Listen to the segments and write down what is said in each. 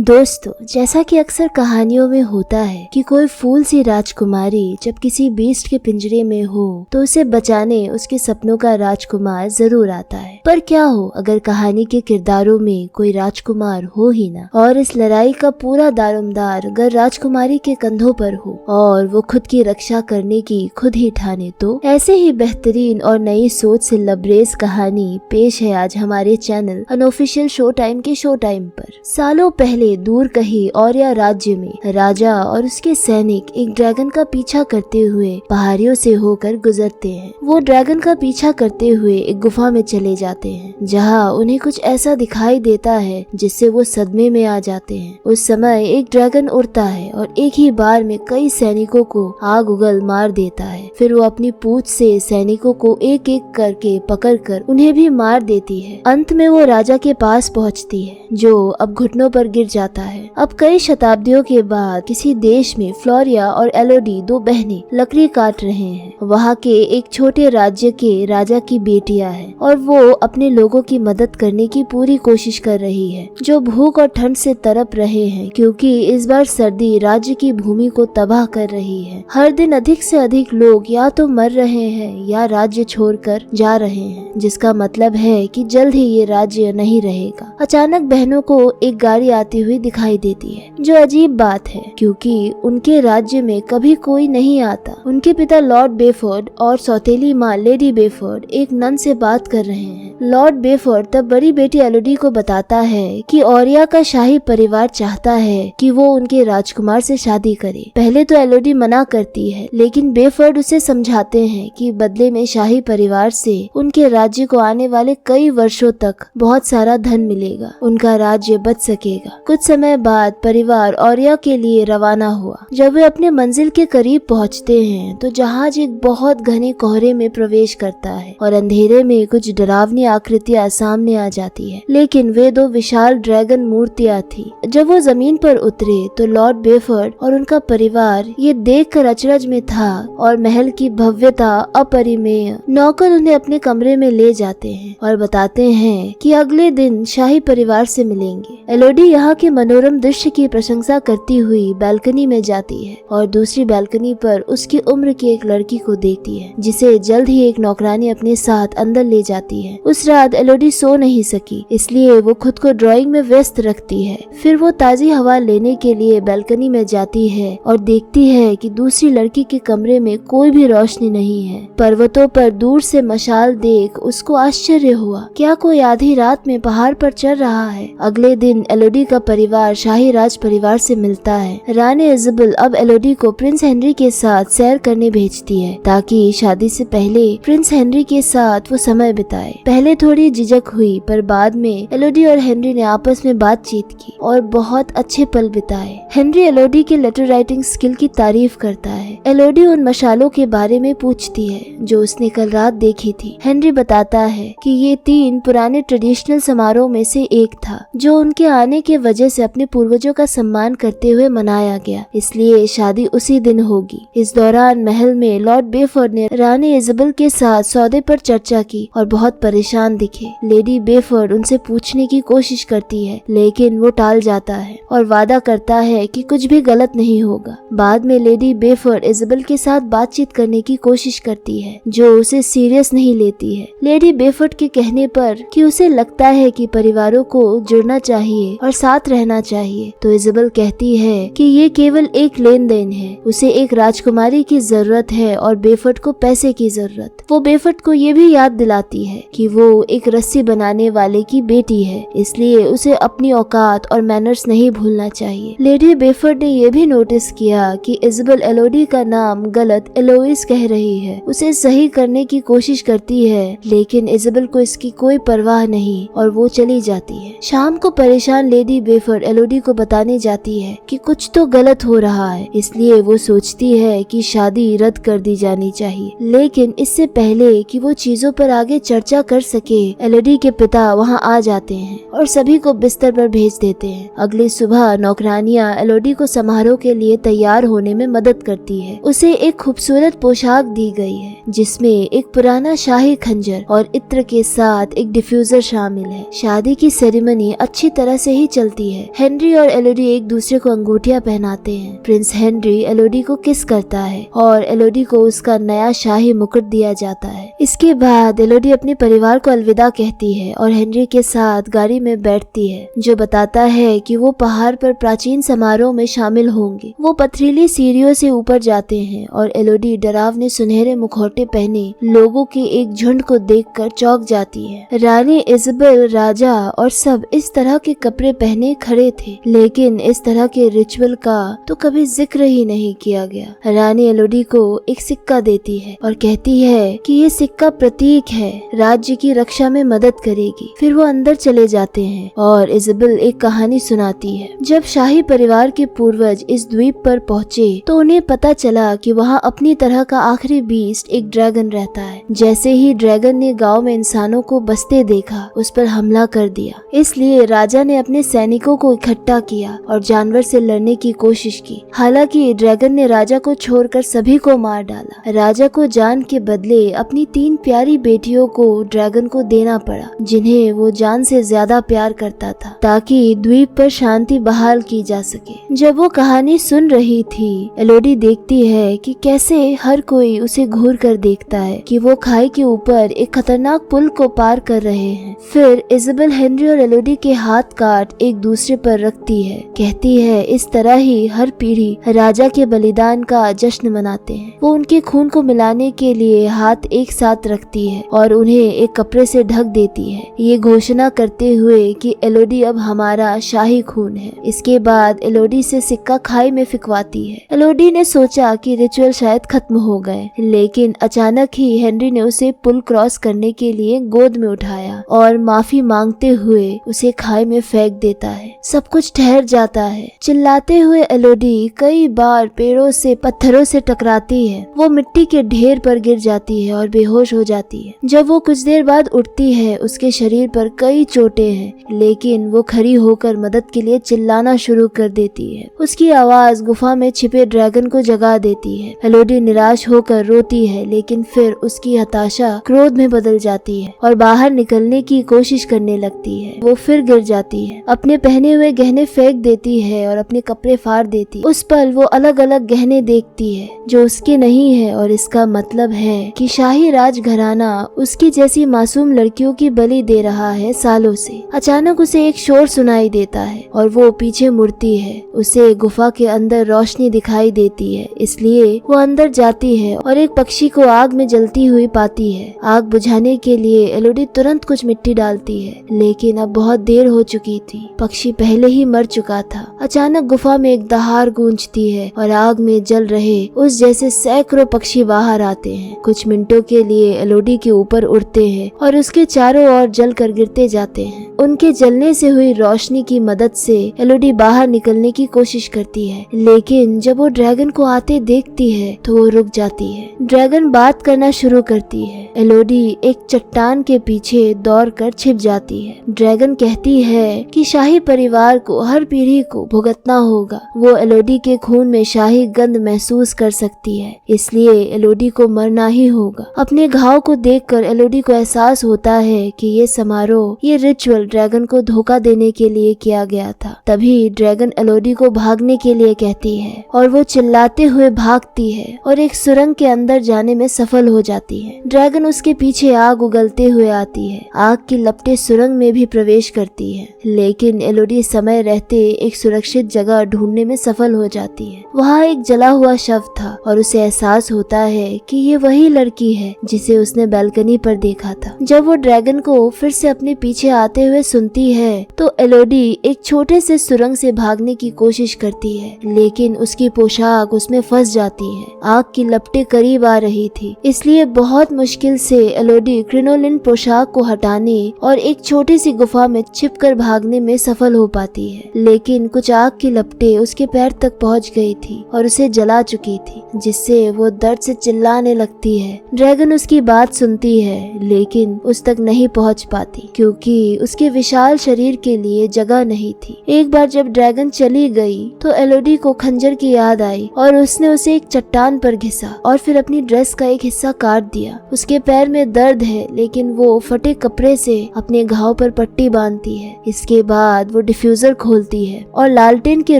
दोस्तों, जैसा कि अक्सर कहानियों में होता है कि कोई फूल सी राजकुमारी जब किसी बीस्ट के पिंजरे में हो तो उसे बचाने उसके सपनों का राजकुमार जरूर आता है। पर क्या हो अगर कहानी के किरदारों में कोई राजकुमार हो ही ना, और इस लड़ाई का पूरा दारोमदार अगर राजकुमारी के कंधों पर हो और वो खुद की रक्षा करने की खुद ही ठाने। तो ऐसे ही बेहतरीन और नई सोच से लबरेज कहानी पेश है आज हमारे चैनल अनऑफिशियल शो टाइम के शो टाइम पर। सालों पहले दूर कहीं औरिया राज्य में राजा और उसके सैनिक एक ड्रैगन का पीछा करते हुए पहाड़ियों से होकर गुजरते हैं। वो ड्रैगन का पीछा करते हुए एक गुफा में चले जाते हैं जहां उन्हें कुछ ऐसा दिखाई देता है जिससे वो सदमे में आ जाते हैं। उस समय एक ड्रैगन उड़ता है और एक ही बार में कई सैनिकों को आग उगल मार देता है। फिर वो अपनी पूंछ से सैनिकों को एक एक करके पकड़कर उन्हें भी मार देती है। अंत में वो राजा के पास पहुंचती है जो अब घुटनों पर गिर जाता है। अब कई शताब्दियों के बाद किसी देश में फ्लोरिया और एलोडी दो बहनें लकड़ी काट रहे हैं। वहाँ के एक छोटे राज्य के राजा की बेटियां हैं और वो अपने लोगों की मदद करने की पूरी कोशिश कर रही है जो भूख और ठंड से तड़प रहे हैं, क्योंकि इस बार सर्दी राज्य की भूमि को तबाह कर रही है। हर दिन अधिक से अधिक लोग या तो मर रहे हैं या राज्य छोड़कर जा रहे हैं, जिसका मतलब है कि जल्द ही ये राज्य नहीं रहेगा। अचानक बहनों को एक गाड़ी आती हुई दिखाई देती है, जो अजीब बात है क्योंकि उनके राज्य में कभी कोई नहीं आता। उनके पिता लॉर्ड बेफोर्ड और सौतेली माँ लेडी बेफोर्ड एक नन से बात कर रहे हैं। लॉर्ड बेफोर्ड तब बड़ी बेटी एलोडी को बताता है कि औरिया का शाही परिवार चाहता है कि वो उनके राजकुमार से शादी करे। पहले तो एलोडी मना करती है, लेकिन बेफोर्ड उसे समझाते हैं कि बदले में शाही परिवार से उनके राज्य को आने वाले कई वर्षों तक बहुत सारा धन मिलेगा, उनका राज्य बच सकेगा। कुछ समय बाद परिवार औरिया के लिए रवाना हुआ। जब वे अपने मंजिल के करीब पहुंचते हैं तो जहाज एक बहुत घने कोहरे में प्रवेश करता है और अंधेरे में कुछ डरावनी आकृतियां सामने आ जाती है, लेकिन वे दो विशाल ड्रैगन मूर्तियां थी। जब वो जमीन पर उतरे तो लॉर्ड बेफोर्ड और उनका परिवार ये देखकर अचरज में था और महल की भव्यता अपरिमेय। नौकर उन्हें अपने कमरे में ले जाते हैं और बताते हैं कि अगले दिन शाही परिवार से मिलेंगे। एलोडी यहाँ के मनोरम दृश्य की प्रशंसा करती हुई बालकनी में जाती है और दूसरी बालकनी पर उसकी उम्र की एक लड़की को देखती है जिसे जल्द ही एक नौकरानी अपने साथ अंदर ले जाती है। उस रात एलोडी सो नहीं सकी, इसलिए वो खुद को ड्राइंग में व्यस्त रखती है। फिर वो ताजी हवा लेने के लिए बालकनी में जाती है और देखती है कि दूसरी लड़की के कमरे में कोई भी रोशनी नहीं है। पर्वतों पर दूर से मशाल देख उसको आश्चर्य हुआ, क्या कोई आधी रात में पहाड़ पर चढ़ रहा है। अगले दिन एलोडी का परिवार शाही राज परिवार से मिलता है। रानी इजाबेल अब एलोडी को प्रिंस हेनरी के साथ सैर करने भेजती है ताकि शादी से पहले प्रिंस हेनरी के साथ वो समय बिताए। पहले थोड़ी झिझक हुई, पर बाद में एलोडी और हेनरी ने आपस में बातचीत की और बहुत अच्छे पल बिताए। हेनरी एलोडी के लेटर राइटिंग स्किल की तारीफ करता है। एलोडी उन मशालों के बारे में पूछती है जो उसने कल रात देखी थी। हेनरी बताता है कि ये 3 पुराने ट्रेडिशनल समारोह में से एक था जो उनके आने के वजह से अपने पूर्वजों का सम्मान करते हुए मनाया गया, इसलिए शादी उसी दिन होगी। इस दौरान महल में लॉर्ड बेफोर्ड ने रानी इजाबेल के साथ सौदे पर चर्चा की और बहुत परेशान दिखे। लेडी बेफोर्ड उनसे पूछने की कोशिश करती है, लेकिन वो टाल जाता है और वादा करता है कि कुछ भी गलत नहीं होगा। बाद में लेडी बेफोर्ड इजाबेल के साथ बातचीत करने की कोशिश करती है जो उसे सीरियस नहीं लेती है। लेडी बेफोर्ड के कहने पर कि उसे लगता है कि परिवारों को जुड़ना चाहिए और साथ रहना चाहिए, तो इजाबेल कहती है कि ये केवल एक लेन देन है, उसे एक राजकुमारी की जरूरत है और बेफोर्ड को पैसे की जरूरत। वो बेफोर्ड को ये भी याद दिलाती है कि वो एक रस्सी बनाने वाले की बेटी है, इसलिए उसे अपनी औकात और मैनर्स नहीं भूलना चाहिए। लेडी बेफोर्ड ने ये भी नोटिस किया कि इजाबेल एलोडी का नाम गलत एलोइस कह रही है। उसे सही करने की कोशिश करती है, लेकिन इजाबेल को इसकी कोई परवाह नहीं और वो चली जाती है। शाम को परेशान लेडी बेफोर्ड एलोडी को बताने जाती है कि कुछ तो गलत हो रहा है, इसलिए वो सोचती है कि शादी रद्द कर दी जानी चाहिए। लेकिन इससे पहले कि वो चीजों पर आगे चर्चा कर सके, एलोडी के पिता वहाँ आ जाते हैं और सभी को बिस्तर पर भेज देते हैं। अगली सुबह नौकरानियां एलोडी को समारोह के लिए तैयार होने में मदद करती है। उसे एक खूबसूरत पोशाक दी गई है जिसमें एक पुराना शाही खंजर और इत्र के साथ एक डिफ्यूजर शामिल है। शादी की सेरेमनी अच्छी तरह से ही चलती है। हेनरी और एलोडी एक दूसरे को अंगूठियां पहनाते हैं। प्रिंस हेनरी एलोडी को किस करता है और एलोडी को उसका नया शाही मुकुट दिया जाता है। इसके बाद एलोडी अपने परिवार को अलविदा कहती है और हेनरी के साथ गाड़ी में बैठती है, जो बताता है कि वो पहाड़ पर प्राचीन समारोह में शामिल होंगे। वो पथरीली सीढ़ियों से ऊपर जाते हैं और एलोडी डरावने सुनहरे मुखौटे पहने लोगों के एक झुंड को देखकर चौंक जाती है। रानी इज़ाबेल, राजा और सब इस तरह के कपड़े पहने खड़े थे, लेकिन इस तरह के रिचुअल का तो कभी जिक्र ही नहीं किया गया। रानी एलोडी को एक सिक्का देती है और कहती है कि ये सिक्का प्रतीक है, राज्य की रक्षा में मदद करेगी। फिर वो अंदर चले जाते हैं और इज़ाबेल एक कहानी सुनाती है। जब शाही परिवार के पूर्वज इस द्वीप पर पहुँचे तो उन्हें पता चला कि वहाँ अपनी तरह का आखिरी बीस्ट एक ड्रैगन रहता है। जैसे ही ड्रैगन ने गांव में इंसानों को बसते देखा, उस पर हमला कर दिया। इसलिए राजा ने अपने सैनिकों को इकट्ठा किया और जानवर से लड़ने की कोशिश की। हालांकि ड्रैगन ने राजा को छोड़कर सभी को मार डाला। राजा को जान के बदले अपनी 3 प्यारी बेटियों को ड्रैगन को देना पड़ा, जिन्हें वो जान से ज्यादा प्यार करता था, ताकि द्वीप पर शांति बहाल की जा सके। जब वो कहानी सुन रही थी, एलोडी देखती है कि कैसे हर कोई उसे घूर कर देखता है कि वो खाई के ऊपर एक खतरनाक पुल को पार कर रहे हैं। फिर इज़ाबेल हेनरी और एलोडी के हाथ काट एक दूसरे पर रखती है। कहती है इस तरह ही हर पीढ़ी राजा के बलिदान का जश्न मनाते हैं। वो उनके खून को मिलाने के लिए हाथ एक साथ रखती है और उन्हें एक कपड़े से ढक देती है, ये घोषणा करते हुए कि एलोडी अब हमारा शाही खून है। इसके बाद एलोडी से सिक्का खाई में फिकवाती है। एलोडी ने सोचा कि रिचुअल शायद खत्म हो गए, लेकिन अचानक ही हेनरी ने उसे पुल क्रॉस करने के लिए गोद में उठाया और माफी मांगते हुए उसे खाई में फेंक देता है। सब कुछ ठहर जाता है। चिल्लाते हुए एलोडी कई बार पेड़ों से पत्थरों से टकराती है। वो मिट्टी के ढेर पर गिर जाती है और बेहोश हो जाती है। जब वो कुछ देर बाद उठती है, उसके शरीर पर कई चोटें हैं, लेकिन वो खड़ी होकर मदद के लिए चिल्लाना शुरू कर देती है। उसकी आवाज गुफा में छिपे ड्रैगन को जगा देती है। एलोडी निराश होकर रोती है, लेकिन फिर उसकी हताशा क्रोध में बदल जाती है और बाहर निकलने की कोशिश करने लगती है। वो फिर गिर जाती है, अपने पहने हुए गहने फेंक देती है और अपने कपड़े फाड़ देती है। उस पल वो अलग अलग गहने देखती है जो उसके नहीं है, और इसका मतलब है कि शाही राजघराना उसकी जैसी मासूम लड़कियों की बलि दे रहा है सालों से। अचानक उसे एक शोर सुनाई देता है और वो पीछे मुड़ती है। उसे गुफा के अंदर रोशनी दिखाई देती है, इसलिए वो अंदर जाती है और एक पक्षी को आग में जलती हुई पाती है। आग बुझाने के लिए एलोडी तुरंत कुछ मिट्टी डालती है, लेकिन अब बहुत देर हो चुकी थी। पक्षी पहले ही मर चुका था। अचानक गुफा में एक दहाड़ गूंजती है और आग में जल रहे उस जैसे सैकड़ों पक्षी बाहर आते हैं। कुछ मिनटों के लिए एलोडी के ऊपर उड़ते हैं और उसके चारों ओर जल कर गिरते जाते हैं। उनके जलने से हुई रोशनी की मदद से एलोडी बाहर निकलने की कोशिश करती है, लेकिन जब वो ड्रैगन को आते देखती है तो वो रुक जाती है। ड्रैगन बात करना शुरू करती है। एलोडी एक चट्टान के पीछे दौड़कर छिप जाती है। ड्रैगन कहती है कि शाही परिवार को हर पीढ़ी को भुगतना होगा। वो एलोडी के खून में शाही गंध महसूस कर सकती है, इसलिए एलोडी को मरना ही होगा। अपने घाव को देखकर एलोडी को एहसास होता है कि ये समारोह, ये रिचुअल ड्रैगन को धोखा देने के लिए किया गया था। तभी ड्रैगन एलोडी को भागने के लिए कहती है और वो चिल्लाते हुए भागती है और एक सुरंग के अंदर जाने में सफल हो जाती है। ड्रैगन उसके पीछे आग उगलते हुए आती है। आग की लपटें सुरंग में भी प्रवेश करती है, लेकिन एलोडी समय रहते एक सुरक्षित जगह ढूंढने में सफल हो जाती है। वहाँ एक जला हुआ शव था और उसे एहसास होता है कि ये वही लड़की है जिसे उसने बालकनी पर देखा था। जब वो ड्रैगन को फिर से अपने पीछे आते हुए सुनती है तो एलोडी एक छोटे से सुरंग से भागने की कोशिश करती है, लेकिन उसकी पोशाक उसमें फंस जाती है। आग की लपटें करीब आ रही थी, इसलिए बहुत मुश्किल से एलोडी क्रिनोलिन पोशाक को हटाने और एक छोटी सी गुफा में छिपकर भागने में सफल हो पाती है। लेकिन कुछ आग की लपटें उसके पैर तक पहुंच गई थी और उसे जला चुकी थी, जिससे वो दर्द से चिल्लाने लगती है। ड्रैगन उसकी बात सुनती है, लेकिन उस तक नहीं पहुंच पाती क्योंकि उसके विशाल शरीर के लिए जगह नहीं थी। एक बार जब ड्रैगन चली गई तो एलोडी को खंजर की याद आई और उसने उसे एक चट्टान पर घिसा और फिर अपनी ड्रेस का एक हिस्सा काट दिया। उसके पैर में दर्द है, लेकिन वो फटे कपड़े से अपने घाव पर पट्टी बांधती है। इसके बाद वो वो डिफ्यूजर खोलती है और लालटेन के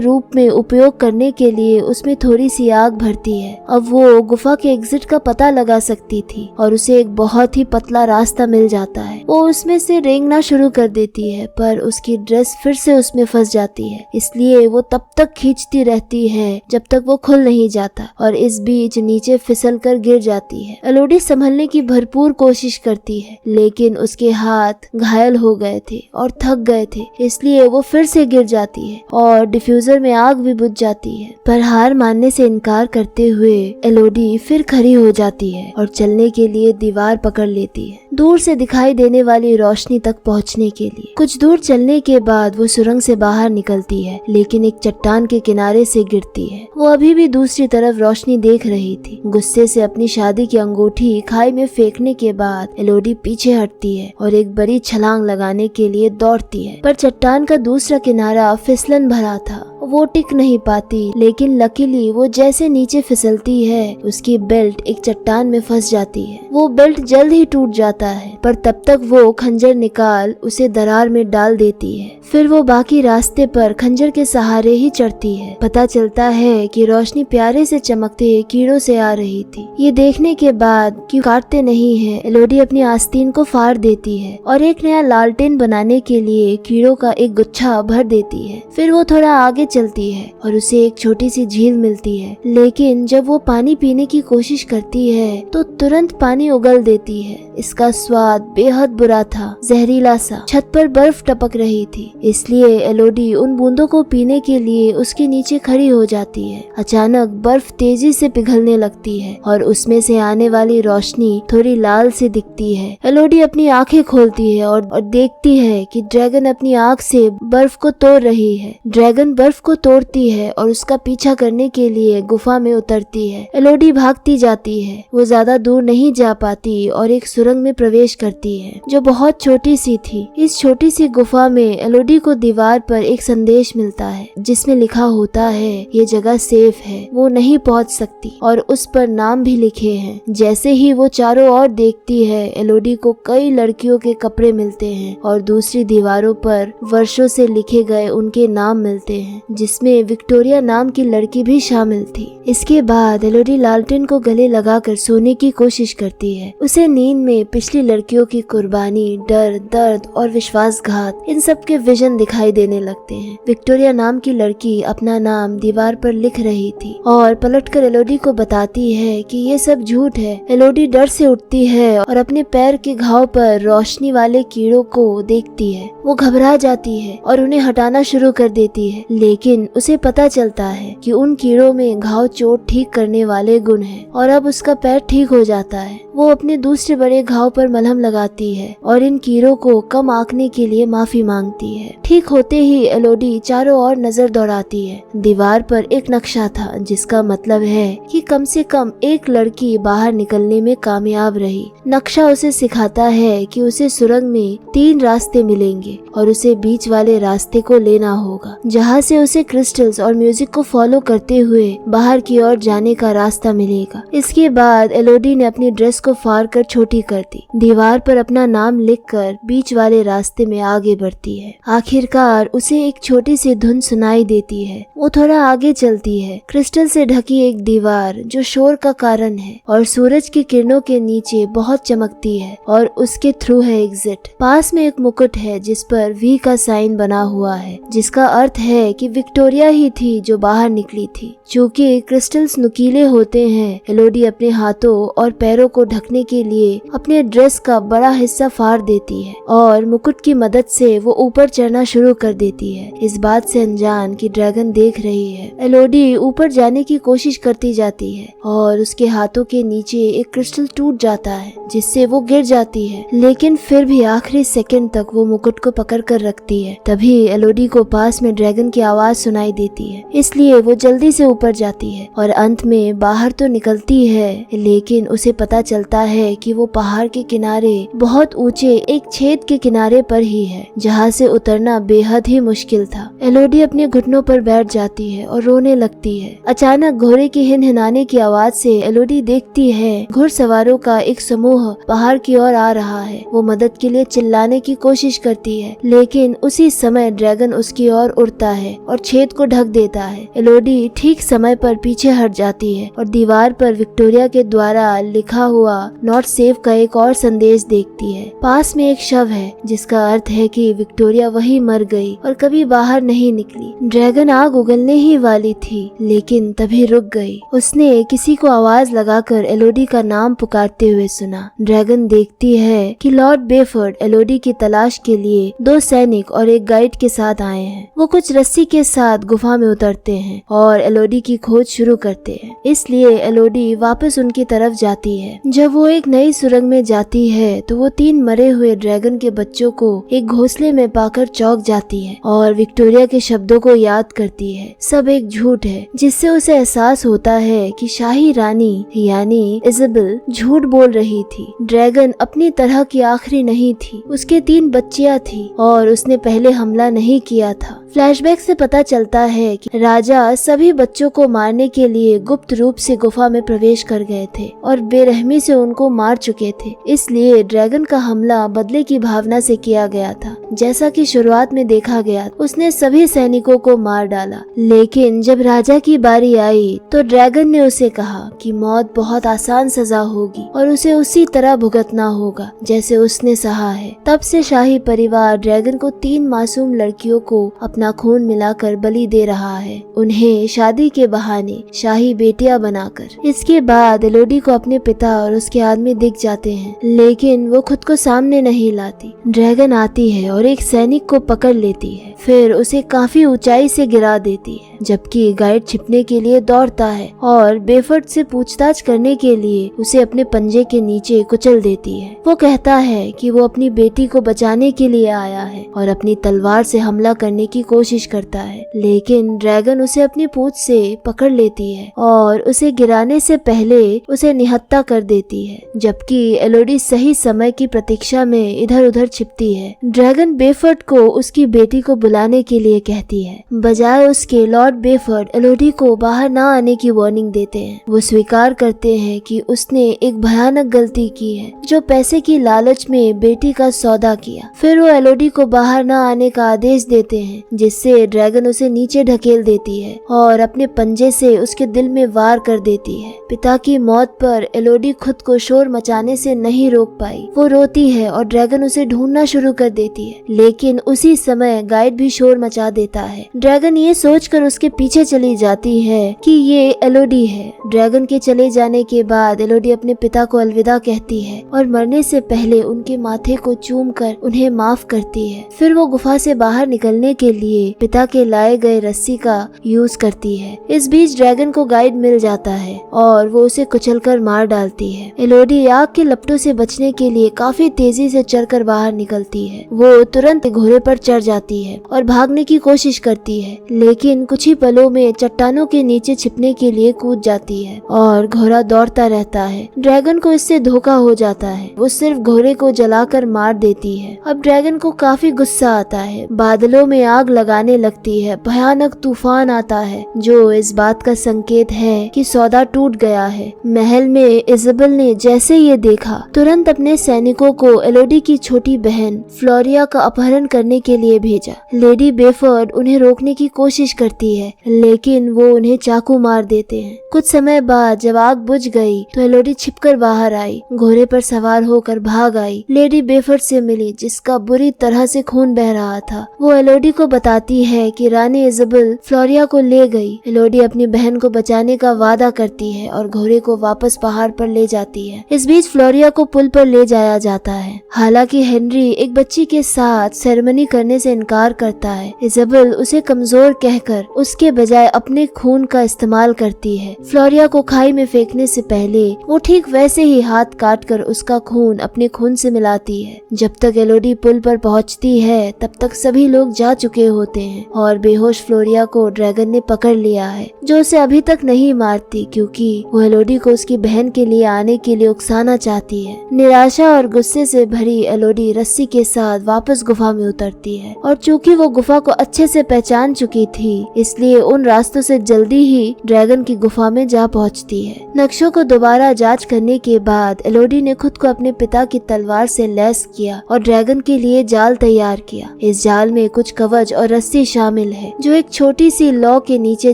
रूप में उपयोग करने के लिए उसमें थोड़ी सी आग भरती है। अब वो गुफा के एग्जिट का पता लगा सकती थी और उसे एक बहुत ही पतला रास्ता मिल जाता है। वो उसमें से रेंगना शुरू कर देती है, पर उसकी ड्रेस फिर से उसमें फंस जाती है, इसलिए वो तब तक खींचती रहती है जब तक वो खुल नहीं जाता और इस बीच नीचे फिसल कर गिर जाती है। एलोडी संभलने की भरपूर कोशिश करती है, लेकिन उसके हाथ घायल हो गए थे और थक गए थे, इसलिए वो फिर से गिर जाती है और डिफ्यूजर में आग भी बुझ जाती है। पर हार मानने से इनकार करते हुए एलोडी फिर खड़ी हो जाती है और चलने के लिए दीवार पकड़ लेती है, दूर से दिखाई देने वाली रोशनी तक पहुंचने के लिए। कुछ दूर चलने के बाद वो सुरंग से बाहर निकलती है, लेकिन एक चट्टान के किनारे से गिरती है। वो अभी भी दूसरी तरफ रोशनी देख रही थी। गुस्से से अपनी शादी की अंगूठी खाई में फेंकने के बाद एलोडी पीछे हटती है और एक बड़ी छलांग लगाने के लिए दौड़ती है, पर चट्टान का दूसरा किनारा फिसलन भरा था। वो टिक नहीं पाती, लेकिन लकीली वो जैसे नीचे फिसलती है उसकी बेल्ट एक चट्टान में फंस जाती है। वो बेल्ट जल्द ही टूट जाता है, पर तब तक वो खंजर निकाल उसे दरार में डाल देती है। फिर वो बाकी रास्ते पर खंजर के सहारे ही चढ़ती है। पता चलता है कि रोशनी प्यारे से चमकते कीड़ों से आ रही थी। ये देखने के बाद कि काटते नहीं है, एलोडी अपनी आस्तीन को फाड़ देती है और एक नया लालटेन बनाने के लिए कीड़ों का एक गुच्छा भर देती है। फिर वो थोड़ा आगे चलती है और उसे एक छोटी सी झील मिलती है, लेकिन जब वो पानी पीने की कोशिश करती है तो तुरंत पानी उगल देती है। इसका स्वाद बेहद बुरा था, जहरीला सा। छत पर बर्फ टपक रही थी, इसलिए एलोडी उन बूंदों को पीने के लिए उसके नीचे खड़ी हो जाती है। अचानक बर्फ तेजी से पिघलने लगती है और उसमें से आने वाली रोशनी थोड़ी लाल सी दिखती है। एलोडी अपनी आंखें खोलती है और देखती है कि ड्रैगन अपनी आंख से बर्फ को तोड़ रही है। ड्रैगन बर्फ को तोड़ती है और उसका पीछा करने के लिए गुफा में उतरती है। एलोडी भागती जाती है। वो ज्यादा दूर नहीं जा पाती और एक सुरंग में प्रवेश करती है जो बहुत छोटी सी थी। इस छोटी सी गुफा में एलोडी को दीवार पर एक संदेश मिलता है जिसमें लिखा होता है ये जगह सेफ है, वो नहीं पहुंच सकती, और उस पर नाम भी लिखे हैं। जैसे ही वो चारों ओर देखती है, एलोडी को कई लड़कियों के कपड़े मिलते हैं और दूसरी दीवारों पर वर्षों से लिखे गए उनके नाम मिलते हैं, जिसमें विक्टोरिया नाम की लड़की भी शामिल थी। इसके बाद एलोडी लालटेन को गले लगाकर सोने की कोशिश करती है। उसे नींद में पिछली लड़कियों की कुर्बानी, डर, दर्द और विश्वासघात, इन सब के विजन दिखाई देने लगते हैं। विक्टोरिया नाम की लड़की अपना नाम दीवार पर लिख रही थी और पलटकर एलोडी को बताती है कि ये सब झूठ है। एलोडी डर से उठती है और अपने पैर के घाव पर रोशनी वाले कीड़ों को देखती है। वो घबरा जाती है और उन्हें हटाना शुरू कर देती है, लेकिन उसे पता चलता है कि उन कीड़ों में घाव चोट ठीक करने वाले गुण हैं और अब उसका पैर ठीक हो जाता है। वो अपने दूसरे बड़े घाव पर मलहम लगाती है और इन कीड़ों को कम आंकने के लिए माफी मांगती है। ठीक होते ही एलोडी चारों ओर नजर दौड़ाती है। दीवार पर एक नक्शा था जिसका मतलब है कि कम से कम एक लड़की बाहर निकलने में कामयाब रही। नक्शा उसे सिखाता है कि उसे सुरंग में 3 रास्ते मिलेंगे और उसे बीच वाले रास्ते को लेना होगा, जहाँ से उसे क्रिस्टल्स और म्यूजिक को फॉलो करते हुए बाहर की ओर जाने का रास्ता मिलेगा। इसके बाद एलोडी ने अपनी ड्रेस को फाड़ कर छोटी कर दी। दीवार पर अपना नाम लिखकर बीच वाले रास्ते में आगे बढ़ती है। आखिरकार उसे एक छोटी सी धुन सुनाई देती है। वो थोड़ा आगे चलती है। क्रिस्टल से ढकी एक दीवार जो शोर का कारण है और सूरज की किरणों के नीचे बहुत चमकती है और उसके थ्रू है एग्जिट। पास में एक मुकुट है जिस पर वी का साइन बना हुआ है, जिसका अर्थ है कि विक्टोरिया ही थी जो बाहर निकली थी। चूँकि क्रिस्टल्स नुकीले होते हैं, एलोडी अपने हाथों और पैरों को ढकने के लिए अपने ड्रेस का बड़ा हिस्सा फाड़ देती है और मुकुट की मदद से वो ऊपर चढ़ना शुरू कर देती है, इस बात से अनजान कि ड्रैगन देख रही है। एलोडी ऊपर जाने की कोशिश करती जाती है और उसके हाथों के नीचे एक क्रिस्टल टूट जाता है जिससे वो गिर जाती है, लेकिन फिर भी आखिरी सेकंड तक वो मुकुट को पकड़ कर रखती है। तभी एलोडी को पास में ड्रैगन की आवाज आवाज सुनाई देती है, इसलिए वो जल्दी से ऊपर जाती है और अंत में बाहर तो निकलती है, लेकिन उसे पता चलता है कि वो पहाड़ के किनारे बहुत ऊंचे एक छेद के किनारे पर ही है, जहाँ से उतरना बेहद ही मुश्किल था। एलोडी अपने घुटनों पर बैठ जाती है और रोने लगती है। अचानक घोड़े की हिनहिनाने की आवाज से एलोडी देखती है घुड़सवारों का एक समूह पहाड़ की ओर आ रहा है। वो मदद के लिए चिल्लाने की कोशिश करती है, लेकिन उसी समय ड्रैगन उसकी ओर उड़ता है और छेद को ढक देता है। एलोडी ठीक समय पर पीछे हट जाती है और दीवार पर विक्टोरिया के द्वारा लिखा हुआ नॉट सेफ का एक और संदेश देखती है। पास में एक शव है, जिसका अर्थ है कि विक्टोरिया वही मर गई और कभी बाहर नहीं निकली। ड्रैगन आग उगलने ही वाली थी, लेकिन तभी रुक गई। उसने किसी को आवाज लगाकर एलोडी का नाम पुकारते हुए सुना। ड्रैगन देखती है कि लॉर्ड बेफोर्ड एलोडी की तलाश के लिए 2 सैनिक और एक गाइड के साथ आए हैं। वो कुछ रस्सी के साथ गुफा में उतरते हैं और एलोडी की खोज शुरू करते हैं, इसलिए एलोडी वापस उनकी तरफ जाती है। जब वो एक नई सुरंग में जाती है तो वो 3 मरे हुए ड्रैगन के बच्चों को एक घोंसले में पाकर चौंक जाती है और विक्टोरिया के शब्दों को याद करती है। सब एक झूठ है, जिससे उसे एहसास होता है कि शाही रानी यानी इज़ाबेल झूठ बोल रही थी। ड्रैगन अपनी तरह की आखिरी नहीं थी, उसके 3 बच्चियां थी और उसने पहले हमला नहीं किया था। फ्लैशबैक से पता चलता है कि राजा सभी बच्चों को मारने के लिए गुप्त रूप से गुफा में प्रवेश कर गए थे और बेरहमी से उनको मार चुके थे, इसलिए ड्रैगन का हमला बदले की भावना से किया गया था। जैसा कि शुरुआत में देखा गया, उसने सभी सैनिकों को मार डाला, लेकिन जब राजा की बारी आई तो ड्रैगन ने उसे कहा कि मौत बहुत आसान सजा होगी और उसे उसी तरह भुगतना होगा जैसे उसने सहा है। तब से शाही परिवार ड्रैगन को 3 मासूम लड़कियों को अपना खून मिलाकर बलि दे रहा है, उन्हें शादी के बहाने शाही बेटियां बनाकर। इसके बाद एलोडी को अपने पिता और उसके आदमी दिख जाते हैं, लेकिन वो खुद को सामने नहीं लाती। ड्रैगन आती है और एक सैनिक को पकड़ लेती है, फिर उसे काफी ऊंचाई से गिरा देती है, जबकि गाइड छिपने के लिए दौड़ता है और बेफोर्ड से पूछताछ करने के लिए उसे अपने पंजे के नीचे कुचल देती है। वो कहता है कि वो अपनी बेटी को बचाने के लिए आया है और अपनी तलवार से हमला करने की कोशिश करता है, लेकिन ड्रैगन उसे अपनी पूंछ से पकड़ लेती है और उसे गिराने से पहले उसे निहत्था कर देती है, जबकि एलोडी सही समय की प्रतीक्षा में इधर उधर छिपती है। ड्रैगन बेफोर्ड को उसकी बेटी को बुलाने के लिए कहती है, बजाय उसके लॉर्ड बेफोर्ड एलोडी को बाहर न आने की वार्निंग देते हैं। वो स्वीकार करते हैं कि उसने एक भयानक गलती की है, जो पैसे की लालच में बेटी का सौदा किया। फिर वो एलोडी को बाहर न आने का आदेश देते हैं, जिससे ड्रैगन उसे नीचे ढकेल देती है और अपने पंजे से उसके दिल में वार कर देती है। पिता की मौत पर एलोडी खुद को शोर मचाने से नहीं रोक पाई। वो रोती है और ड्रैगन उसे ढूंढना शुरू कर देती है, लेकिन उसी समय गाइड भी शोर मचा देता है। ड्रैगन ये सोचकर उसके पीछे चली जाती है कि ये एलोडी है। ड्रैगन के चले जाने के बाद एलोडी अपने पिता को अलविदा कहती है और मरने से पहले उनके माथे को चूमकर उन्हें माफ करती है। फिर वो गुफा से बाहर निकलने के लिए पिता के लाए गए रस्सी का यूज करती है। इस बीच ड्रैगन को गाइड मिल जाता है और वो उसे कुचलकर मार डालती है। एलोडी आग के लपटों से बचने के लिए काफी तेजी से चढ़कर बाहर निकलती है। वो तुरंत घोड़े पर चढ़ जाती है और भागने की कोशिश करती है, लेकिन कुछ ही पलों में चट्टानों के नीचे छिपने के लिए कूद जाती है और घोड़ा दौड़ता रहता है। ड्रैगन को इससे धोखा हो जाता है, वो सिर्फ घोड़े को जलाकर मार देती है। अब ड्रैगन को काफी गुस्सा आता है, बादलों में आग लगाने लगती है, भयानक तूफान आता है जो इस बात का संकेत है कि सौदा टूट गया है। महल में इज़ाबेल ने जैसे ये देखा, तुरंत अपने सैनिकों को एलोडी की छोटी बहन फ्लोरिया का अपहरण करने के लिए भेजा। लेडी बेफोर्ड उन्हें रोकने की कोशिश करती है, लेकिन वो उन्हें चाकू मार देते हैं। कुछ समय बाद जब आग बुझ गई तो एलोडी छिपकर बाहर आई, घोड़े पर सवार होकर भाग आई। लेडी बेफोर्ड से मिली, जिसका बुरी तरह से खून बह रहा था। वो एलोडी को बताती है कि रानी इज़ाबेल फ्लोरिया को ले गई। एलोडी अपनी बहन को बचाने का वादा करती है और घोड़े को वापस पहाड़ पर ले जाती है। इस बीच फ्लोरिया को पुल पर ले जाया जाता है। हालांकि हेनरी एक बच्ची के साथ सेरेमनी करने से इनकार करता है। इज़ाबेल उसे कमजोर कहकर उसके बजाय अपने खून का इस्तेमाल करती है। फ्लोरिया को खाई में फेंकने से पहले वो ठीक वैसे ही हाथ काटकर उसका खून अपने खून से मिलाती है। जब तक एलोडी पुल पर पहुंचती है तब तक सभी लोग जा चुके होते हैं और और बेहोश फ्लोरिया को ड्रैगन ने पकड़ लिया है, जो उसे अभी तक नहीं मारती क्योंकि वो एलोडी को उसकी बहन के लिए आने के लिए उकसाना चाहती है। निराशा और गुस्से से भरी एलोडी रस्सी के साथ वापस गुफा में उतरती है और चूंकि वो गुफा को अच्छे से पहचान चुकी थी, इसलिए उन रास्तों से जल्दी ही ड्रैगन की गुफा में जा पहुंचती है। नक्शों को दोबारा जांच करने के बाद एलोडी ने खुद को अपने पिता की तलवार से लैस किया और ड्रैगन के लिए जाल तैयार किया। इस जाल में कुछ कवच और रस्सी शामिल है जो एक छोटी सी लौ के नीचे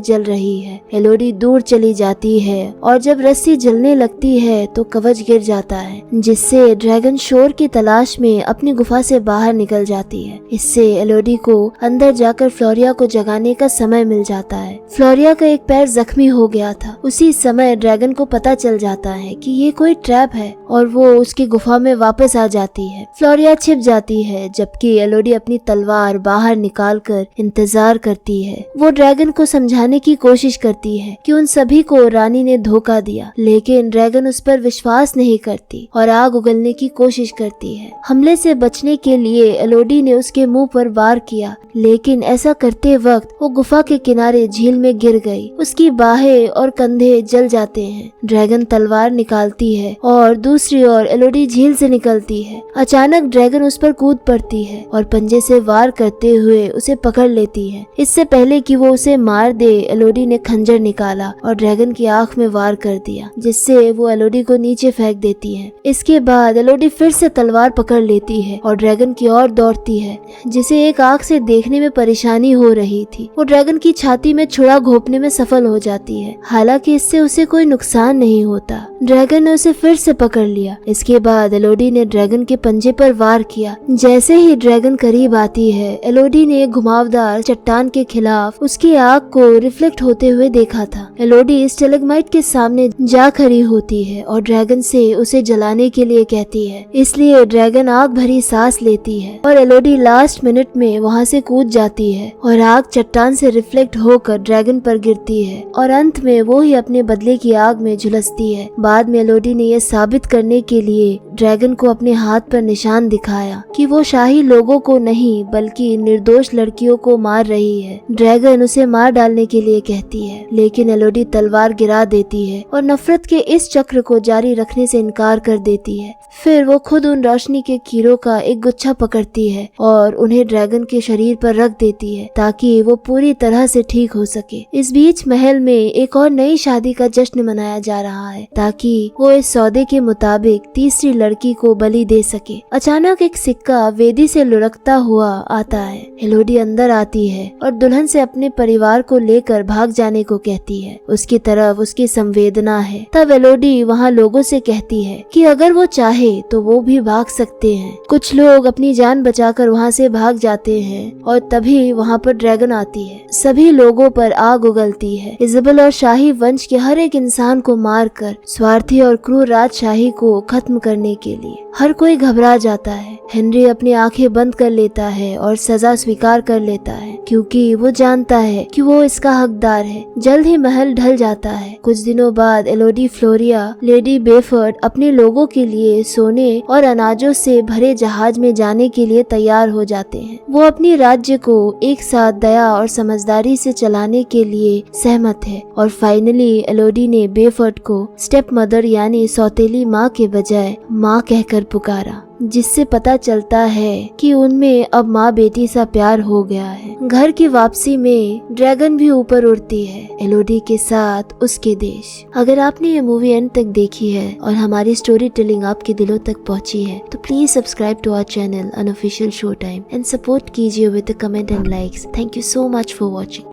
जल रही है। एलोडी दूर चली जाती है और जब रस्सी जलने लगती है तो कवच गिर जाता है, जिससे ड्रैगन शोर की तलाश में अपनी गुफा से बाहर निकल जाती है। इससे एलोडी को अंदर जाकर फ्लोरिया को जगाने का समय मिल जाता है। फ्लोरिया का एक पैर जख्मी हो गया था। उसी समय ड्रैगन को पता चल जाता है कि ये कोई ट्रैप है और वो उसकी गुफा में वापस आ जाती है। फ्लोरिया छिप जाती है जबकि एलोडी अपनी तलवार बाहर निकालकर इंतजार करती है। वो ड्रैगन को समझाने की कोशिश करती है कि उन सभी को रानी ने धोखा दिया, लेकिन ड्रैगन उस पर विश्वास नहीं करती और आग उगलने की कोशिश करती है। हमले से बचने के लिए एलोडी ने उसके मुंह पर वार किया, लेकिन ऐसा करते वक्त वो गुफा के किनारे झील में गिर गई। उसकी बाहें और कंधे जल जाते हैं। ड्रैगन तलवार निकालती है और दूसरी ओर एलोडी झील से निकलती है। अचानक ड्रैगन उस पर कूद पड़ती है और पंजे से वार करते हुए उसे पकड़ लेती है। इससे पहले कि वो उसे मार दे, एलोडी ने खंजर निकाला और ड्रैगन की आंख में वार कर दिया, जिससे वो एलोडी को नीचे फेंक देती है। इसके बाद एलोडी फिर से तलवार पकड़ लेती है और ड्रैगन की ओर दौड़ती है, जिसे एक आंख से देखने में परेशानी हो रही थी। वो ड्रैगन की छाती में छुरा घोंपने में सफल हो जाती है, हालांकि इससे उसे कोई नुकसान नहीं होता। ड्रैगन ने उसे फिर से पकड़ लिया। इसके बाद एलोडी ने ड्रैगन के पंजे पर वार किया। जैसे ही ड्रैगन करीब आती है, एलोडी ने एक घुमावदार चट्टान के खिलाफ उसकी आग को रिफ्लेक्ट होते हुए देखा था। एलोडी स्टेलेग्माइट के सामने जा खड़ी होती है और ड्रैगन से उसे जलाने के लिए कहती है। इसलिए ड्रैगन आग भरी सांस लेती है और एलोडी लास्ट मिनट में वहाँ से कूद जाती है और आग चट्टान से रिफ्लेक्ट होकर ड्रैगन पर गिरती है और अंत में वो ही अपने बदले की आग में झुलसती है। बाद में एलोडी ने यह साबित करने के लिए ड्रैगन को अपने हाथ पर निशान दिखाया कि वो शाही लोगों को नहीं बल्कि निर्दोष लड़कियों को मार रही है। ड्रैगन उसे मार डालने के लिए कहती है, लेकिन एलोडी तलवार गिरा देती है और नफरत के इस चक्र को जारी रखने से इनकार कर देती है। फिर वो खुद उन रोशनी के कीड़ों का एक गुच्छा पकड़ती है और उन्हें ड्रैगन के शरीर पर रख देती है ताकि वो पूरी तरह से ठीक हो सके। इस बीच महल में एक और नई शादी का जश्न मनाया जा रहा है ताकि वो इस सौदे के मुताबिक तीसरी लड़की को बलि दे सके। अचानक एक सिक्का वेदी से लुढ़कता हुआ आता है। एलोडी अंदर आती है और दुल्हन से अपने परिवार को लेकर भाग जाने को कहती है। उसकी तरफ उसकी संवेदना है। तब एलोडी वहाँ लोगों से कहती है कि अगर वो चाहे तो वो भी भाग सकते हैं। कुछ लोग अपनी जान बचाकर वहाँ से भाग जाते हैं और तभी वहाँ पर ड्रैगन आती है। सभी लोगों पर आग उगलती है। इज़ाबेल और शाही वंश के हर एक इंसान को मारकर स्वार्थी और क्रूर राजशाही को खत्म करने के लिए हर कोई घबरा जाता है। हेनरी अपनी आंखें बंद कर लेता है और सजा स्वीकार कर लेता है क्योंकि वो जानता है कि वो इसका हकदार है। जल्द ही महल ढल जाता है। कुछ दिनों बाद एलोडी, फ्लोरिया, लेडी बेफर्ड अपने लोगों के लिए सोने और अनाजों से भरे जहाज में जाने के लिए तैयार हो जाते हैं। वो अपनी राज्य को एक साथ दया और समझदारी से चलाने के लिए सहमत है और फाइनली एलोडी ने बेफर्ड को स्टेप मदर यानी सौतेली माँ के बजाय माँ कहकर पुकारा, जिससे पता चलता है कि उनमें अब माँ बेटी सा प्यार हो गया है। घर की वापसी में ड्रैगन भी ऊपर उड़ती है एलोडी के साथ उसके देश। अगर आपने ये मूवी एंड तक देखी है और हमारी स्टोरी टेलिंग आपके दिलों तक पहुंची है तो please subscribe to our channel unofficial show time and support कीजिए with the comment and likes. Thank you so much for watching.